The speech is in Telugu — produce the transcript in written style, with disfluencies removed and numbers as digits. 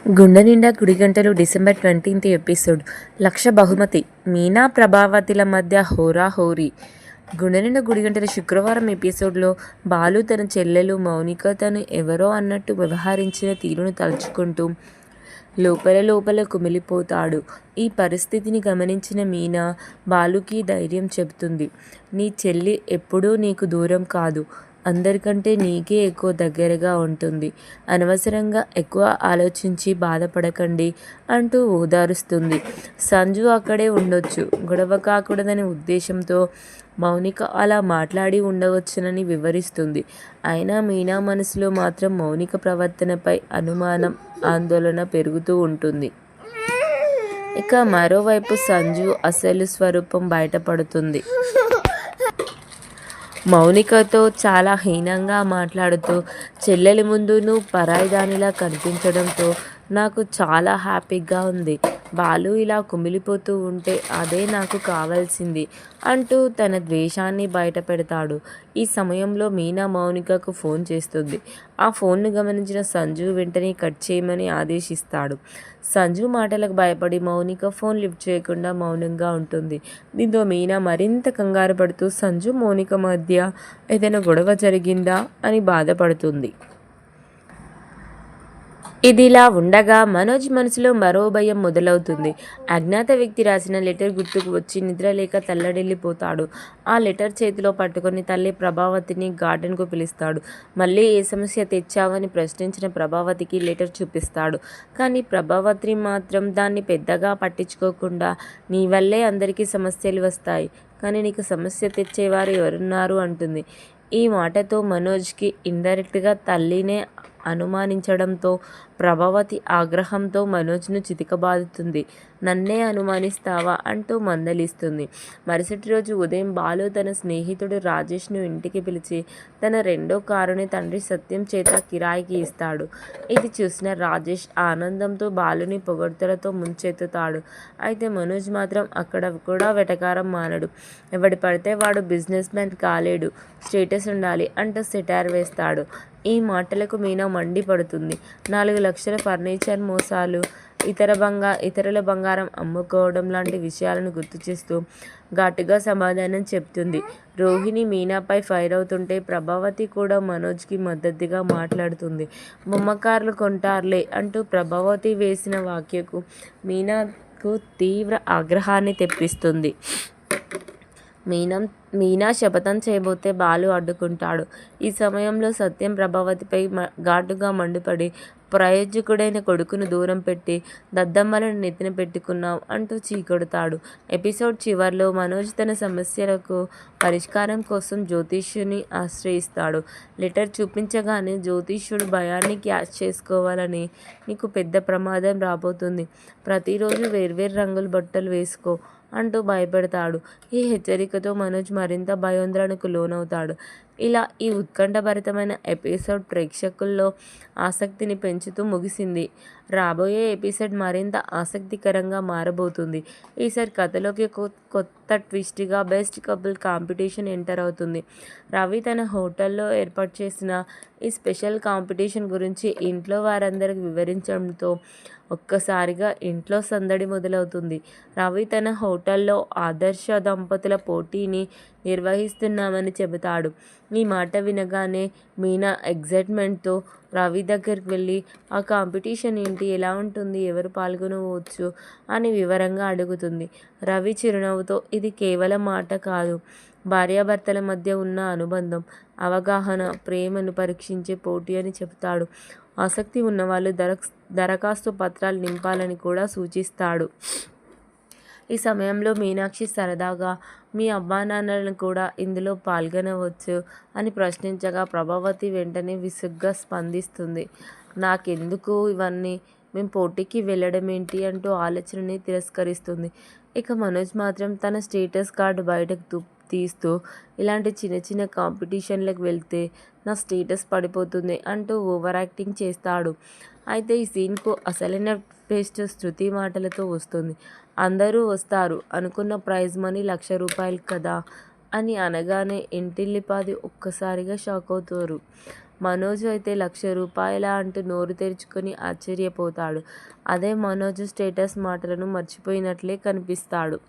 గుండె నిండా గుడిగంటలు డిసెంబర్ 20th ఎపిసోడ్. లక్ష బహుమతి. మీనా ప్రభావతిల మధ్య హోరాహోరీ. గుండె నిండా గుడిగంటల శుక్రవారం ఎపిసోడ్లో బాలు తన చెల్లెలు మౌనిక తను ఎవరో అన్నట్టు వ్యవహరించిన తీరును తలుచుకుంటూ లోపల లోపల కుమిలిపోతాడు. ఈ పరిస్థితిని గమనించిన మీనా బాలుకి ధైర్యం చెబుతుంది. నీ చెల్లి ఎప్పుడూ నీకు దూరం కాదు, అందరికంటే నీకే ఎక్కువ దగ్గరగా ఉంటుంది. అనవసరంగా ఎక్కువ ఆలోచించి బాధపడకండి అంటూ ఓదారుస్తుంది. సంజు అక్కడే ఉండొచ్చు, గొడవ కాకూడదనే ఉద్దేశంతో మౌనిక అలా మాట్లాడి ఉండవచ్చునని వివరిస్తుంది. అయినా మీనా మనసులో మాత్రం మౌనిక ప్రవర్తనపై అనుమానం, ఆందోళన పెరుగుతూ ఉంటుంది. ఇక మరోవైపు సంజు అసలు స్వరూపం బయటపడుతుంది. మౌనికతో చాలా హీనంగా మాట్లాడుతూ చెల్లెలి ముందు నువ్వు పరాయిదానిలా కనిపించడంతో నాకు చాలా హ్యాపీగా ఉంది. బాలు ఇలా కుమిలిపోతూ ఉంటే అదే నాకు కావాల్సింది అంటూ తన ద్వేషాన్ని బయట పెడతాడు. ఈ సమయంలో మీనా మౌనికకు ఫోన్ చేస్తుంది. ఆ ఫోన్ను గమనించిన సంజు వెంటనే కట్ చేయమని ఆదేశిస్తాడు. సంజు మాటలకు భయపడి మౌనిక ఫోన్ లిఫ్ట్ చేయకుండా మౌనంగా ఉంటుంది. దీంతో మీనా మరింత కంగారు పడుతూ సంజు మౌనిక మధ్య ఏదైనా గొడవ జరిగిందా అని బాధపడుతుంది. ఇదిలా ఉండగా మనోజ్ మనసులో మరో భయం మొదలవుతుంది. అజ్ఞాత వ్యక్తి రాసిన లెటర్ గుర్తుకు వచ్చి నిద్రలేక తల్లడిల్లిపోతాడు. ఆ లెటర్ చేతిలో పట్టుకొని తల్లి ప్రభావతిని గార్డెన్కు పిలుస్తాడు. మళ్ళీ ఏ సమస్య తెచ్చావని ప్రశ్నించిన ప్రభావతికి లెటర్ చూపిస్తాడు. కానీ ప్రభావతి మాత్రం దాన్ని పెద్దగా పట్టించుకోకుండా నీ వల్లే అందరికీ సమస్యలు వస్తాయి, కానీ నీకు సమస్య తెచ్చేవారు ఎవరున్నారు అంటుంది. ఈ మాటతో మనోజ్కి ఇండైరెక్ట్గా తల్లినే అనుమానించడంతో ప్రభావతి ఆగ్రహంతో మనోజ్ను చితకబాదుతుంది. నన్నే అనుమానిస్తావా అంటూ మందలిస్తుంది. మరుసటి రోజు ఉదయం బాలు తన స్నేహితుడు రాజేష్ను ఇంటికి పిలిచి తన రెండో కారుని తండ్రి సత్యం చేత కిరాయికి ఇస్తాడు. ఇది చూసిన రాజేష్ ఆనందంతో బాలుని పొగడ్తలతో ముంచెత్తుతాడు. అయితే మనోజ్ మాత్రం అక్కడ కూడా వెటకారం మానడు. ఎవడి పడితే వాడు బిజినెస్ మ్యాన్ కాలేడు, స్టేటస్ ఉండాలి అంటూ సెటైర్ వేస్తాడు. ఈ మాటలకు మీనా మండిపడుతుంది. 4 లక్షల ఫర్నిచర్ మోసాలు, ఇతరుల బంగారం అమ్ముకోవడం లాంటి విషయాలను గుర్తు చేస్తూ ఘాటుగా సమాధానం చెప్తుంది. రోహిణి మీనాపై ఫైర్ అవుతుంటే ప్రభావతి కూడా మనోజ్కి మద్దతుగా మాట్లాడుతుంది. బొమ్మకార్లు కొంటారులే అంటూ ప్రభావతి వేసిన వ్యాఖ్యకు మీనాకు తీవ్ర ఆగ్రహాన్ని తెప్పిస్తుంది. మీనా శపథం చేయబోతే బాలు అడ్డుకుంటాడు. ఈ సమయంలో సత్యం ప్రభావతిపై ఘాటుగా మండిపడి ప్రయోజకుడైన కొడుకును దూరం పెట్టి దద్దమ్మలను నెత్తిన పెట్టుకున్నావు అంటూ చీకొడతాడు. ఎపిసోడ్ చివర్లో మనోజ్ తన సమస్యలకు పరిష్కారం కోసం జ్యోతిష్యుని ఆశ్రయిస్తాడు. లెటర్ చూపించగానే జ్యోతిష్యుడు భయాన్ని క్యాచ్ చేసుకోవాలని నీకు పెద్ద ప్రమాదం రాబోతుంది, ప్రతిరోజు వేర్వేరు రంగుల బట్టలు వేసుకో అంటూ భయపెడతాడు. ఈ హెచ్చరికతో మనోజ్ మరింత భయోందరణకు లోనవుతాడు. ఇలా ఈ ఉత్కంఠభరితమైన ఎపిసోడ్ ప్రేక్షకుల్లో ఆసక్తిని పెంచుతూ ముగిసింది. రాబోయే ఎపిసోడ్ మరింత ఆసక్తికరంగా మారబోతుంది. ఈసారి కథలోకి కొత్త ట్విస్ట్గా బెస్ట్ కపుల్ కాంపిటీషన్ ఎంటర్ అవుతుంది. రవి తన హోటల్లో ఏర్పాటు చేసిన ఈ స్పెషల్ కాంపిటీషన్ గురించి ఇంట్లో వారందరికి వివరించడంతో ఒక్కసారిగా ఇంట్లో సందడి మొదలవుతుంది. రవి తన హోటల్లో ఆదర్శ దంపతుల పోటీని నిర్వహిస్తున్నామని చెబుతాడు. ఈ మాట వినగానే మీనా ఎగ్జైట్మెంట్తో రవి దగ్గరికి వెళ్ళి ఆ కాంపిటీషన్ ఏంటి, ఎలా ఉంటుంది, ఎవరు పాల్గొనవచ్చు అని వివరంగా అడుగుతుంది. రవి చిరునవ్వుతో ఇది కేవలం మాట కాదు, భార్యాభర్తల మధ్య ఉన్న అనుబంధం, అవగాహన, ప్రేమను పరీక్షించే పోటీ అని చెబుతాడు. ఆసక్తి ఉన్నవాళ్ళు దరఖాస్తు పత్రాలు నింపాలని కూడా సూచిస్తాడు. ఈ సమయంలో మీనాక్షి సరదాగా మీ అమ్మానాన్నలను కూడా ఇందులో పాల్గొనవచ్చు అని ప్రశ్నించగా ప్రభావతి వెంటనే విసుగ్గా స్పందిస్తుంది. నాకెందుకు ఇవన్నీ, మేము పోటీకి వెళ్ళడం ఏంటి అంటూ ఆలోచనని తిరస్కరిస్తుంది. ఇక మనోజ్ మాత్రం తన స్టేటస్ కార్డు బయటకు తీస్తూ ఇలాంటి చిన్న చిన్న కాంపిటీషన్లకు వెళ్తే నా స్టేటస్ పడిపోతుంది అంటూ ఓవర్ యాక్టింగ్ చేస్తాడు. అయితే ఈ సీన్కు అసలైన ట్విస్ట్ శృతి మాటలతో వస్తుంది. అందరూ వస్తారు, అనుకున్న ప్రైజ్ మనీ ₹1,00,000 కదా అని అనగానే ఇంటిల్లిపాది ఒక్కసారిగా షాక్ అవుతారు. మనోజ్ అయితే ₹1,00,000 అంటూ నోరు తెరుచుకొని ఆశ్చర్యపోతాడు. అదే మనోజ్ స్టేటస్ మాటలను మర్చిపోయినట్లే కనిపిస్తాడు.